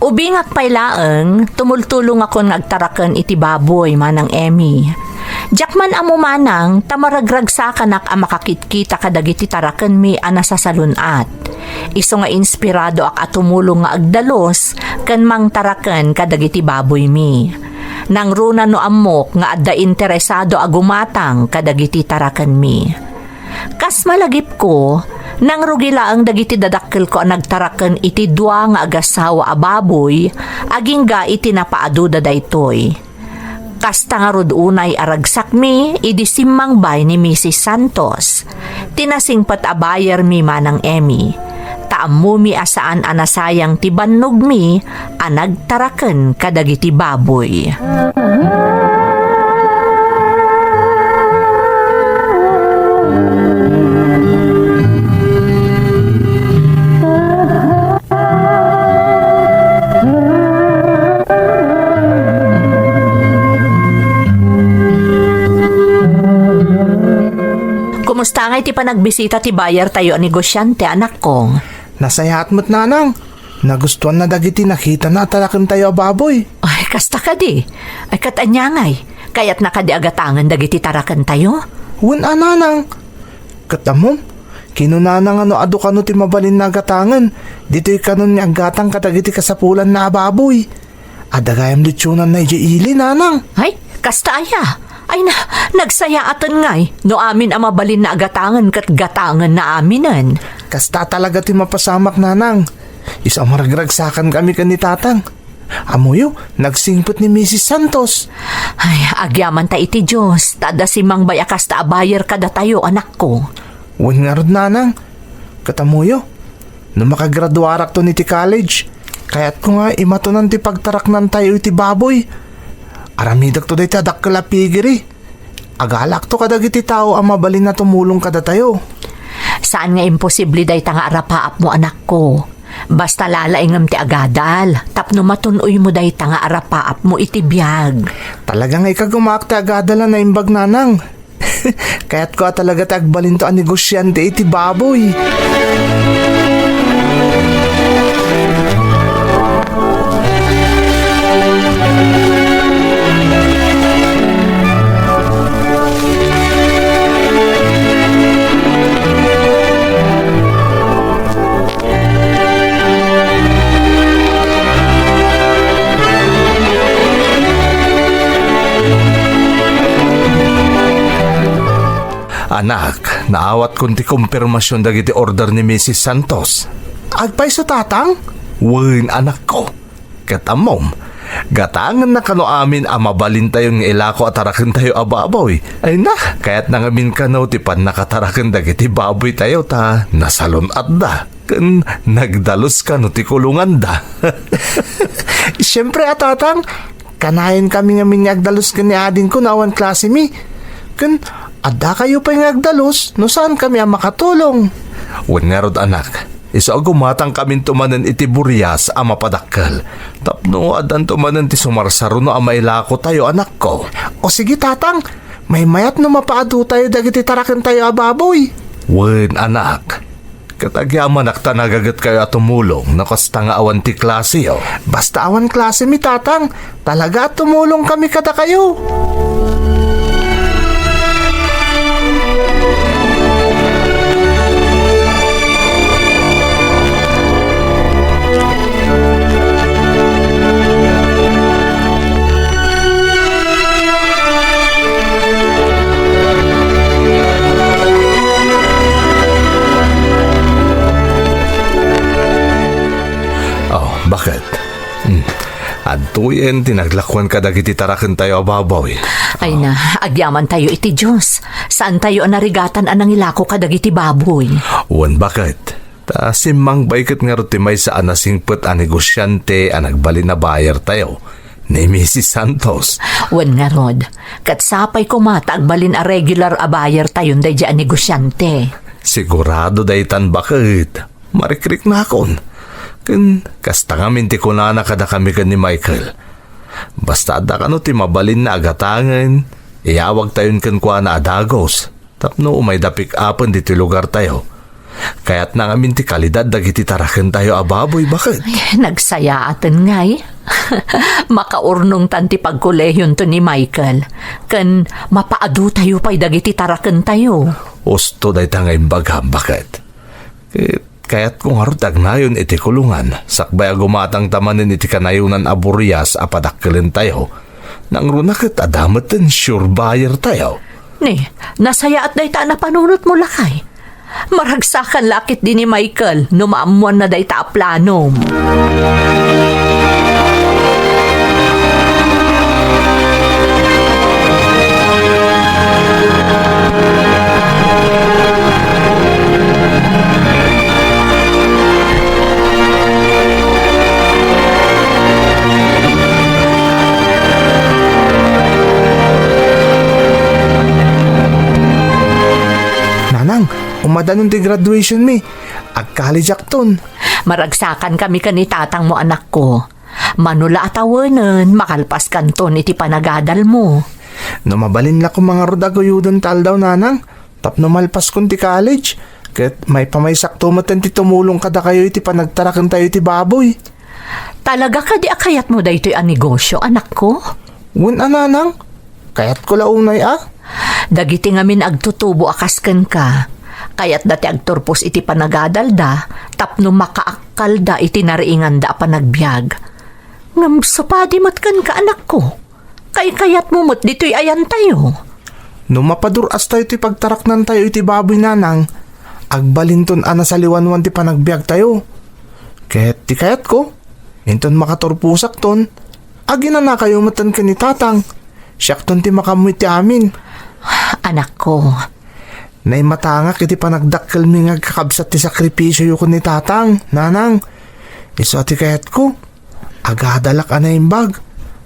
Ubingak pailaeng, tumultulong ako nagtarakan iti baboy manang Emmy. Jakman amo manang, tamaragrag sa kanak ang makakitkita kadagiti tarakan mi ana sa salunat. Iso nga inspirado ak atumulong nga agdalos, kan mang tarakan kadagiti baboy mi. Nang runa no amok nga adda interesado agumatang kadagiti tarakan mi. Kas malagip ko, nang rugila ang dagiti dadakkel ko ang nagtaraken iti dua nga agasawa a baboy, aging ga iti napaaduda daytoy. Kasta nga rod unay aragsak mi, idi simmang bay ni Mrs. Santos. Tinasingpat a bayer mi manang Emmy. Taammo mi asaan anasayang ti bannog mi, a nagtaraken kadagiti baboy. Kumusta nga iti panagbisita ti bayar tayo negosyante anak kong? Nasayaat mo't nanang. Nagustuhan na dagiti nakita na talakan tayo baboy. Ay, kasta ka di. Ay, katanyangay. Kaya't nakadi agatangan dagiti tarakan tayo? Wan nanang. Katamom, kinunanang ano adu kano ti mabalin na agatangan. Dito'y kanon ni agatang katagiti kasapulan na baboy. Adagayam litsunan na ili nanang. Ay, kasta aya. Ay na, nagsaya atan ngay. No amin ang mabalin na agatangan kat gatangan na aminan. Kasta talaga ti mapasamak nanang. Isa maragragsakan kami kan ni tatang. Amuyo, nagsingpot ni Mrs. Santos. Ay, agyaman ta iti Diyos. Tada si Mang Baya kasta abayer kada tayo anak ko. Wan nga rod nanang. Katamuyo, no makagraduarak to ni ti college. Kaya't ko nga imatunan ti pagtaraknan tayo iti baboy. Aramidak to day tadak kalapigiri. Agalak to kadagiti tao ang mabalin na tumulong kada tayo. Saan nga imposible day ta nga arapaap mo anak ko? Basta lalaingam ti agadal. Tapno matunoy mo day ta nga arapaap mo iti biyag. Talagang ikagumak ti agadala na imbag nanang. Kaya't ko talaga tagbalin to ang negosyante iti baboy. Anak, naawat kun ti kumpirmasyon dagiti order ni Mrs. Santos. Agpay so tatang? Wen anak ko. Katamom, Gatangan na kano amin mabalin tayo ng ilako at tarakin tayo ababoy. Ay na, kaya't nangamin kano tipan nakatarakin dagiti baboy tayo ta nasalon at da. Kan nagdalos kano ti kulungan da. Siyempre atatang, kanayin kami nga minyagdalos kani adin ko na awan klase mi. Kan adda kayo pa yung agdalos, no saan kami makatulong? Wan nga rod anak. Isa gumatang kamin tumanan iti buryas mapadakkel. Tapno adan tumanan ti sumarsaro no mailako tayo anak ko. O sige tatang, may mayat no mapaado tayo dagiti taraken tayo ababoy. Wen anak, katagyaman nakta nagagat kayo at tumulong nakasta nga awan ti klase yo. Basta awan klase mi tatang, talaga tumulong kami kada kayo. Bakit? Adtuyen tinaglakwan ka dagiti taraken tayo ababaw. Ay na, agyaman tayo iti Diyos. Saan tayo narigatan anang ilako ka dagiti baboy? Wan bakit? Ta simang baiket nga ruti may saan nasingpet a negosyante a nagbalin na bayar tayo ni Mrs. Santos. Wan nga rod, katsapay ko mata agbalin a regular a bayar tayo day dyan negosyante. Sigurado daytan bakit? Marikrik na akon. Kasta ngamin ti kunana kada kami kan ni Michael. Basta ada kano ti mabalin na agatangan, iyawag tayon kan kwa na adagos. Tapno umay dapik apan diti lugar tayo. Kaya't na ngamin ti kalidad dagiti taraken tayo ababoy bakit? Ay, nagsaya atin ngay. Makaurnong tanti pagkolehyon to ni Michael. Kan mapaadu tayo pa'y dagiti taraken tayo. Usto day tangay bagam bakit? Kaya't kung harutag nayon iti kulungan, sakbay agumatang tamanin iti kanayunan aburyas apadakkelin tayo. Nang runakit adamatan sure buyer tayo. Ni, nasaya at dayta na panunot mo lakay. Maragsakan lakit din ni Michael no maamuan na dayta a plano. Umadanon ti graduation mi. Ag-college akton. Maragsakan kami kani tatang mo anak ko. Manula atawanan, makalpas kanton iti panagadal mo. No mabalin la ko mga rodaguyudon tal daw nanang. Tapno malpas kon ti college. Ket may pamaysak tumatan ti tumulong kada kayo iti panagtarakan tayo iti baboy. Talaga ka di akayat mo daytoy a negosyo anak ko? Wen ananang. Kayat ko launay Dagiti ngamin agtutubo akasken ka. Kaya't dati agturpos iti panagadal da, tapno makaakal da iti nariingan da panagbiag. Ngam sapadi matkan ka anak ko. Kayat mo mo't dito'y ayan tayo. No mapaduras tayo iti pagtaraknan tayo iti baboy nanang, agbalinton ana sa liwanwan ti panagbiag tayo. Ket ti kayat ko, inton makaturpusak ton, agina na kayo matan ka ni tatang. Siyak ton ti makamuit ti amin. Anak ko, Nay matangak iti panagdakkel mi nga kakabsat ti sakripisyo yu ko ni tatang, nanang. Iso ati kayat ko, agadalak anaimbag,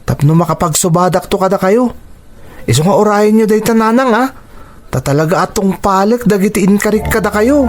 tapno makapagsubadak to kada kayo. Iso nga orayin nyo dayta nanang tatalaga atong palik dagiti inkarik kada kayo.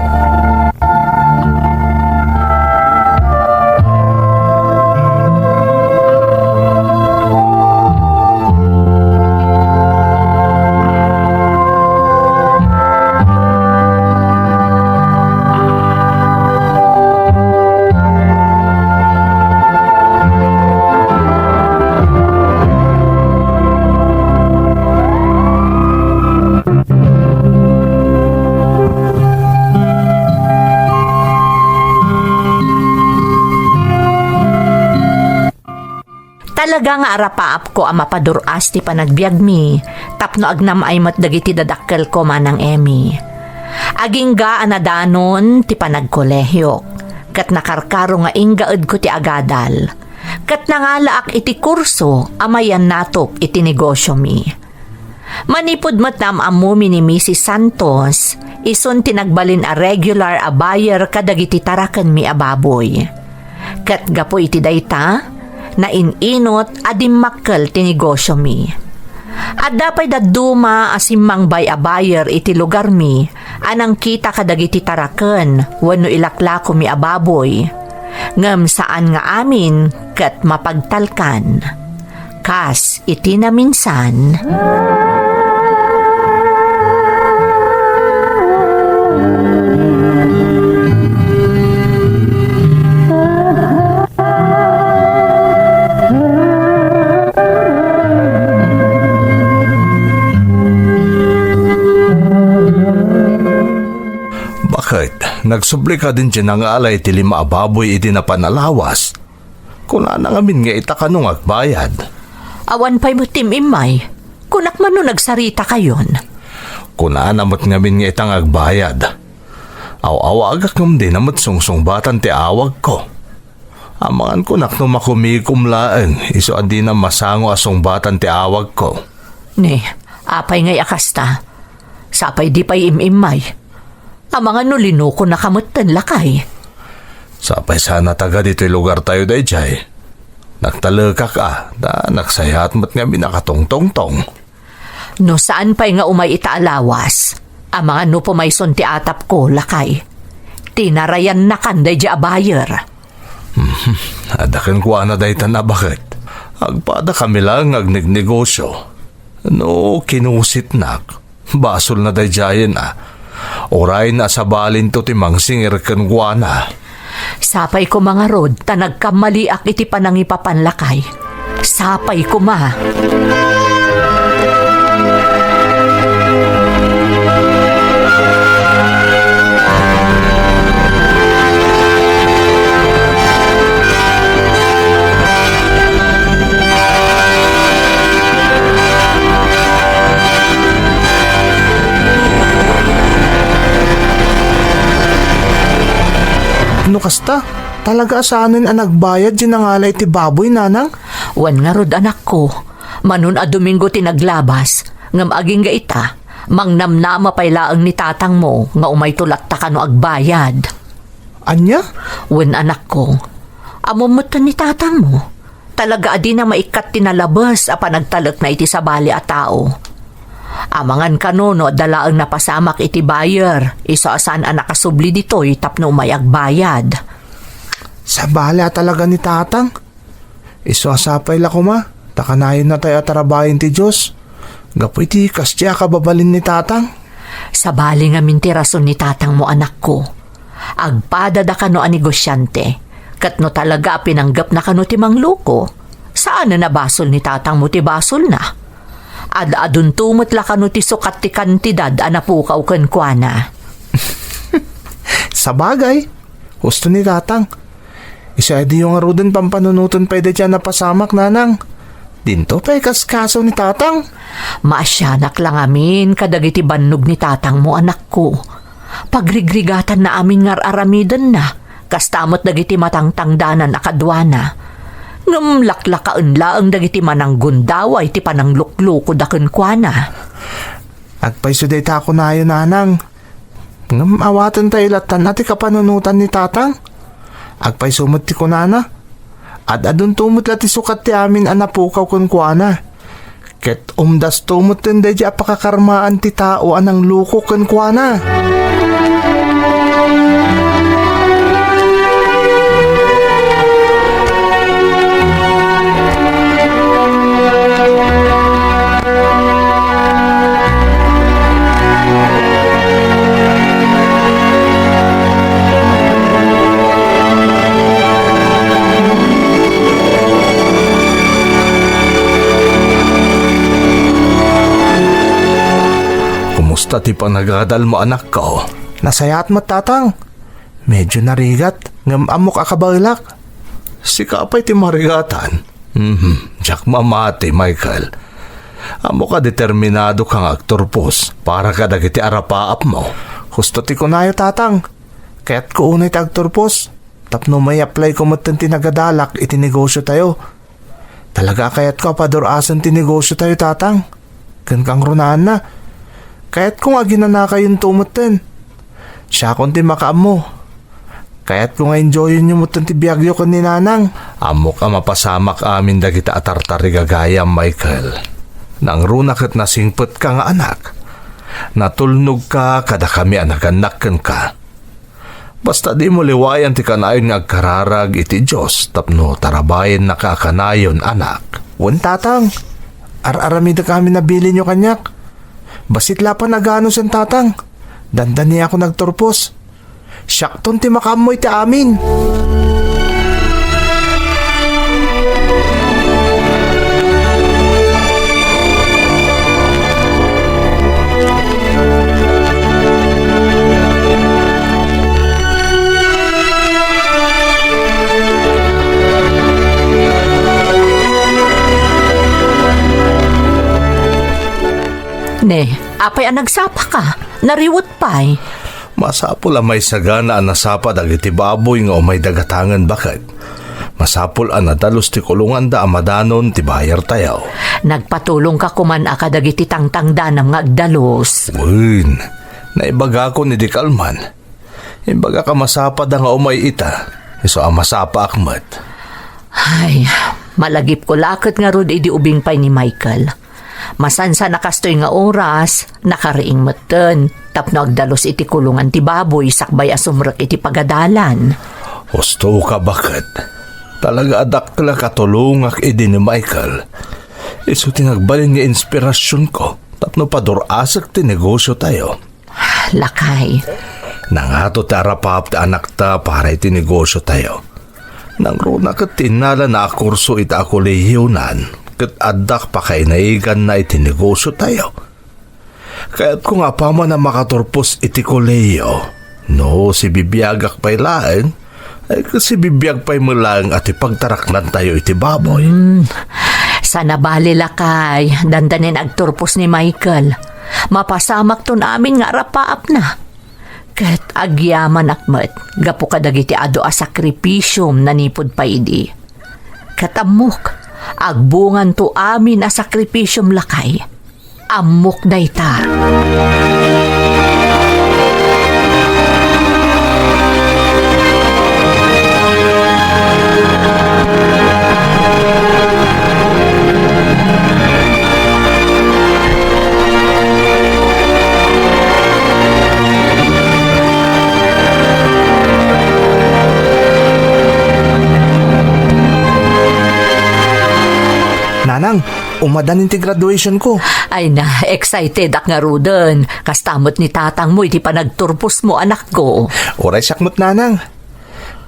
Talaga nga arapaap ko ang mapaduras ti panagbiag mi, tapno agnam ay matdagiti dadakkel ko manang Emmy. Aging ga anadanon ti panagkolehyo, kat nakarkaro nga ingaed ko ti agadal. Kat nangalaak iti kurso, amayan natop iti negosyo mi. Manipod matam amumi ni Mrs. Santos, ison tinagbalin a regular a buyer kadagiti taraken mi a baboy. Kat gapo iti dayta, na ininot adim makkel ti negosyo mi. At dapay daduma asimang bay a buyer iti lugar mi, anang kita kadagiti taraken, wano ilaklako mi a baboy. Ngem saan nga amin kat mapagtalkan. Kas iti na minsan. Bakit? Nagsubli ka din dyan ng alay iti 5 ababoy iti napanalawas. Kuna na ngamin nga itakanong agbayad. Awan pa'y mo Tim Imay, kunak man no nagsarita kayon. Kuna namot ngamin nga itang agbayad. Aw-awagak ngam din namot sungsung-batan ti awag ko. Amangan kunak no makumikumlaan, iso adi na masango asong batan ti awag ko. Ne, apay ngay akasta. Sapay di pa'y imimay. Amangan no linuko na kamutan lakay. Sapay sana taga dito'y lugar tayo dayjay. Nagtalakak da nagsayat mo't nga binakatong-tong-tong. No saan pa'y nga umay itaalawas, amangan no pumayson ti atap ko lakay. Tinarayan na kanday di a buyer. Adakan ko na daytan na bakit. Agpada kami lang agnignegosyo. No kinusit nak, basol na dayjayan Oray na sa balin to timang singir ken guana. Sapay ko mga rod, tanagkamaliak iti panangipapanlakay. Sapay ko ma. No kasta, talaga asanin ang nagbayad di nangalay ti baboy nanang? Wan nga rod anak ko, manun a Domingo tinaglabas, ngam aging ga ita, mangnamnama pay laang ni tatang mo, nga umay tulak ta kano agbayad. Anya? Wan anak ko, amumutan ni tatang mo, talaga adi na maikat tinalabas a panagtalak na iti sa bali a tao. Amangan kanono dalaang napasamak iti buyer, isa asan ang nakasubli dito'y tapno umayag bayad. Sa bala talaga ni tatang. Iso asapay la ko ma, takanayon na tayo atarabayin ti Diyos. Gapoy ti kastya kababalin ni tatang. Sa bali nga mintirason ni tatang mo anak ko. Agpada da kano a negosyante, katno talaga pinanggap na kano ti mangluko. Saan na nabasol ni tatang mo ti basol na? Adun tumot la kano ti sukat ti kantidad anapukaw ken kuana. Sa bagay, gusto ni tatang. Isa di yung arudan pampanunuton pwede dyan napasamak nanang. Dinto pa'y kaskaso ni tatang. Maasyanak lang amin kadagiti bannog ni tatang mo anak ko. Pagrigrigatan na amin ngar aramidan na, kastamot dagiti matangtangdanan akadwana. Ngam laklakaan laang dagiti manang gundaway ti panang lukluko daken kuana. Agpaiso day tako na yun nanang. Ngam awatan tayo latan nati kapanunutan ni tatang. Agpaiso mo ti kunana. At adun tumot lati sukat ti amin anapukaw kun kuana. Ket umdas tumot din day di apakakarmaan ti tao anang luko kun kuana. Kumusta ti panagadal mo anak ko? Nasayat mo tatang. Medyo narigat. Ngam amok akabalak. Si kapay ti marigatan. Jack mamati Michael. Amok ka determinado kang aktorpos para ka dagiti arapaap mo. Gusto ti kunayo tatang. Kaya't ko unay ti aktorpos. Tapno may apply ko mo tinagadalak itinegosyo tayo. Talaga kaya't ko padurasan tinegosyo tayo tatang. Kan kang runaan na. Kaya't kung aginanaka yung tumutin. Siya konti makaam mo. Kaya't kung enjoyin nyo mo ti biyagyo ko ni nanang. Amok ang mapasamak amin da kita atartari gagayam, Michael. Nang runak at nasingpot ka nga anak. Natulnog ka kada kami anaganak ka. Basta di mo liwayan ti kanayon nga agkararag iti Diyos tapno tarabayan nakakanayon anak. Wan tatang, ar-aramida kami nabili nyo kanyak. Basit lapan nagano sen tatang. Dandan niya ako nagturpos. Syakton ti makamoy ti amin. Ne, apay ang nagsapa ka. Nariwot pa'y. Masapul ang may sagana ang nasapa dagiti baboy nga o may dagatangan bakit. Masapul ang nadalos ti kulungan da amadanon ti bayar tayaw. Nagpatulong ka kuman akadagiti tangtangda ng agdalos. Uyn, naibaga ko ni di kalman. Imbaga ka masapa da nga umay ita. Iso ang masapa akmat. Ay, malagip ko lakot nga rod idi ubing pay ni Michael. Masansa nakastoy nga oras, nakariing meten, tapno agdalos iti kulungan ti baboy, sakbay asumrek iti pagadalan. Husto ka bakit? Talaga adakla katulungak idi ni Michael. Iso tinagbalin nga inspirasyon ko, tapno padurasak ti negosyo tayo. Lakay. Nangato tarapap ta anak ta para iti negosyo tayo. Nang runa kat tinala na kurso ita ako lehiunan, kat adak pa kay naigan na iti negosyo tayo. Kaya't kung apa man na makaturpos iti koleyo, no si bibiyagak pa'y laeng, ay kasi bibiyag pa'y mulaeng at ipagtaraknan tayo iti baboy. Sana bali lakay, dandanin agturpos ni Michael. Mapasamak to namin nga rapaap na. Kat agyaman akmet, gapo kadagiti ado a sakripisyum nanipod pa idi. Katamok, agbungan to amin a sakripisyum lakay. Amok dayta. Nanang, umadan ti graduation ko. Ay na, excited ak nga ruden. Kastamot ni tatang mo, iti panagturpos mo anak ko. Uray sakmot nanang.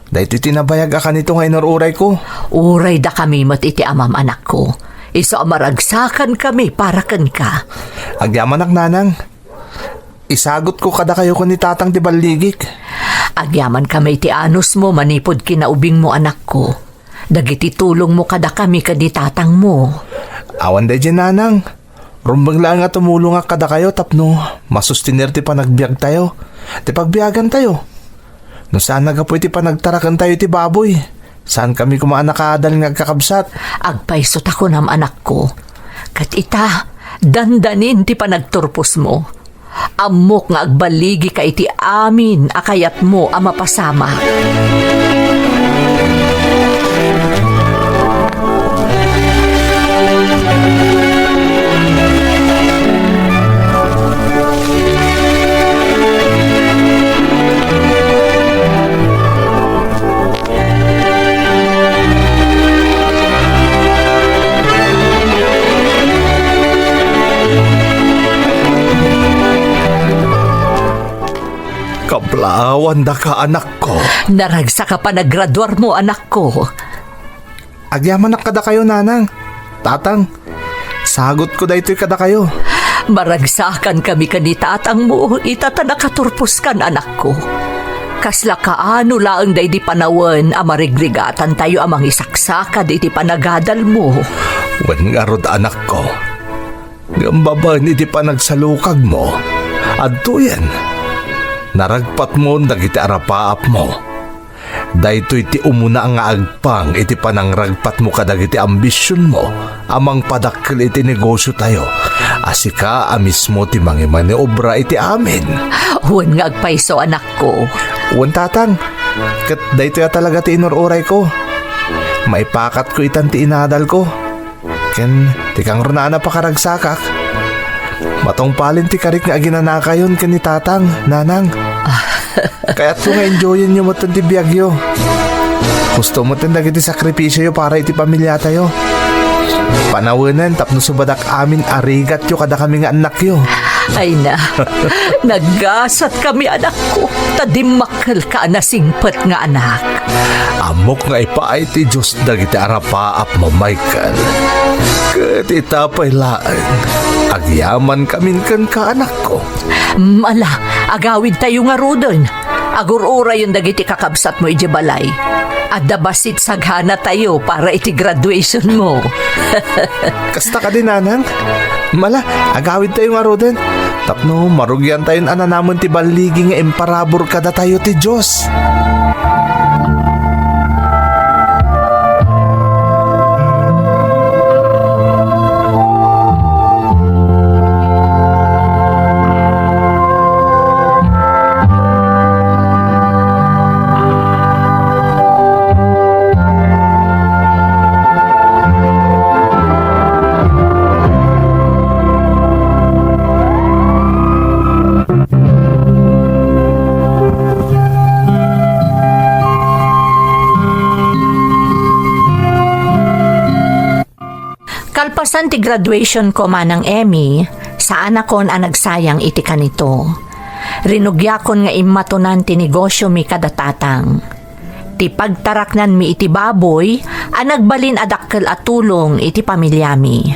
Dahito tinabayag ka nito ngayon uray ko. Uray da kami mat iti amam anak ko. Iso amaragsakan kami para kan ka. Agyaman ak nanang. Isagot ko kada kayo ko ni tatang ti baligik. Agyaman kami iti anos mo, manipod kinaubing mo anak ko. Dagiti tulong mo kada kami kadi tatang mo. Awan day dyan nanang. Rumbang lang nga tumulong nga kada kayo tapno. Masustinir ti panagbiag tayo. Ti pagbiagan tayo. No saan nga po iti panagtarakan tayo ti baboy. Saan kami kumaan nakadal nga kakabsat. Agpaisot ako nam anak ko. Kat ita, dandanin ti panagturpos mo. Amok nga agbaligi ka iti amin akayat mo ang mapasama. Kablaawan da ka anak ko. Naragsa ka pa naggraduar mo anak ko. Agyaman na kada kayo nanang. Tatang, sagot ko dahito kada kayo. Maragsakan kami kani tatang mo, itata nakaturpos kan anak ko. Kasla kaano laang day di panawan, amarigligatan tayo amang isaksakad iti panagadal mo. Wen nga rod anak ko. Gambaban iti panagsalukag mo. Adto yan. Naragpat mo dagiti arapaap mo. Daytoy ti umuna nga agpang iti panangragpat mo kadagiti ambisyon mo amang padakkel iti negosyo tayo. Asika mismo ti mangimani obra iti amin. Huwag nga agpaiso anak ko. Uwan tatang, kat daytoy talaga ti inururay ko. Maipakat ko itan ti inadal ko. Ken ti kang runana pakaragsakak. Matong palin ti karik nga aginanakayon ken ni tatang, nanang. Kaya't ko nga enjoyin nyo mo ti biyagyo. Gusto mo tin dagiti sakripisyo yo para iti pamilya tayo. Panawanan tapno subadak amin arigat yo kada kami nga anak yo. Ay na, naggasat kami anak ko. Tadimakal ka na singpet nga anak. Amok nga ipaay ti Diyos dagiti arapaap mo, Michael. Kat itapay laang, agyaman kamin kan ka anak ko. Mala, agawid tayo nga rodon. Agurura yung dagiti kakabsat mo ijibalay. At dabasit saghana tayo para iti graduation mo. Kasta ka din, nanang. Mala, agawid tayo nga roden. Tapno, marugyan tayo ananamon ti baligi nga emparabor kada tayo ti Diyos. Kalpasan ti graduation ko manang Emmy, saan akon ang nagsayang iti kanito. Rinugyakon nga imatunan ti negosyo mi kadatatang. Ti pagtaraknan mi iti baboy, ang nagbalin adakkel at tulong iti pamilyami.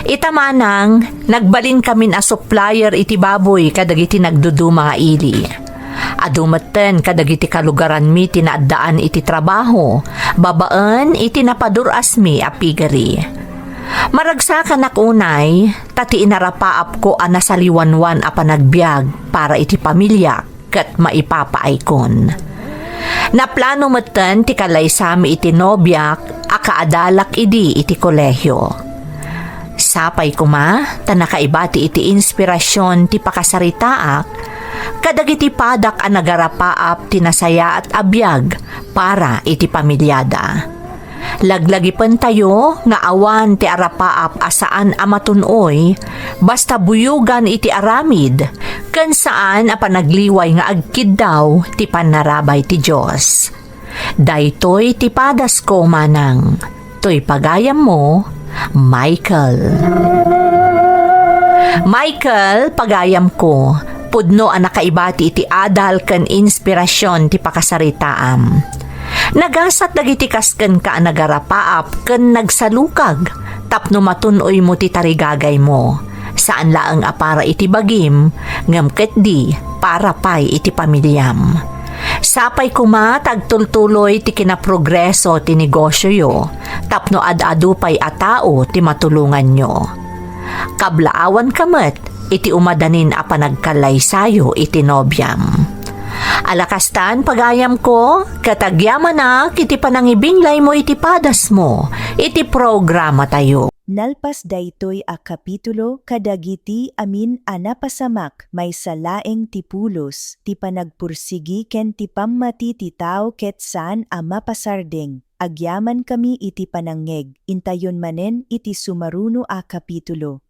Itamanang, nagbalin kamin a supplier iti baboy kadagiti nagdudu mga ili. Adumaten kadagiti kalugaran mi tinaadaan iti trabaho, babaan iti napaduras mi a pigari. Maragsakan akunay, tati inarapaap ko ang nasaliwanwan a panagbiag para iti pamilya kat maipapaikon. Naplano matan ti kalaysami iti nobyak a kaadalak idi iti kolehyo. Sapay kuma, tanakaibati iti inspirasyon ti pakasaritaak, kadagiti padak a nagarapaap ti nasaya at abiyag para iti pamilyada. Laglagi tayo nga awan ti arapaap asaan amatunoy basta buyugan iti aramid ken saan a panagliway nga agkid daw ti panarabay ti Dios. Daytoy ti padas ko manang toy pagayam mo, Michael. Michael, pagayam ko, pudno ang nakaibati iti adal ken inspirasyon ti pakasaritaam. Nagasat dagiti kasken ka nagarapaap ken nagsalukag tapno matunoy mo ti tarigagay mo. Saan laeng apara iti bagim ngem ket di para pay iti pamilyam. Sapay kuma tagtultuloy ti kinaprogreso ti negosyo yo tapno ad-adu pay a tao ti matulungan nyo. Kablaawan kamet iti umadanin a panagkalaysayo iti nobyam. Alakastan pagayam ko, katagyaman na kiti panangibinglay mo iti padas mo, iti programa tayo. Nalpas daytoy a kapitulo kadagiti amin a napasamak may salaeng ti pulos, ti panagpursigi ken ti pammati ti tao ket saan a mapasardeng. Agyaman kami iti panangeg, intayon manen iti sumaruno a kapitulo.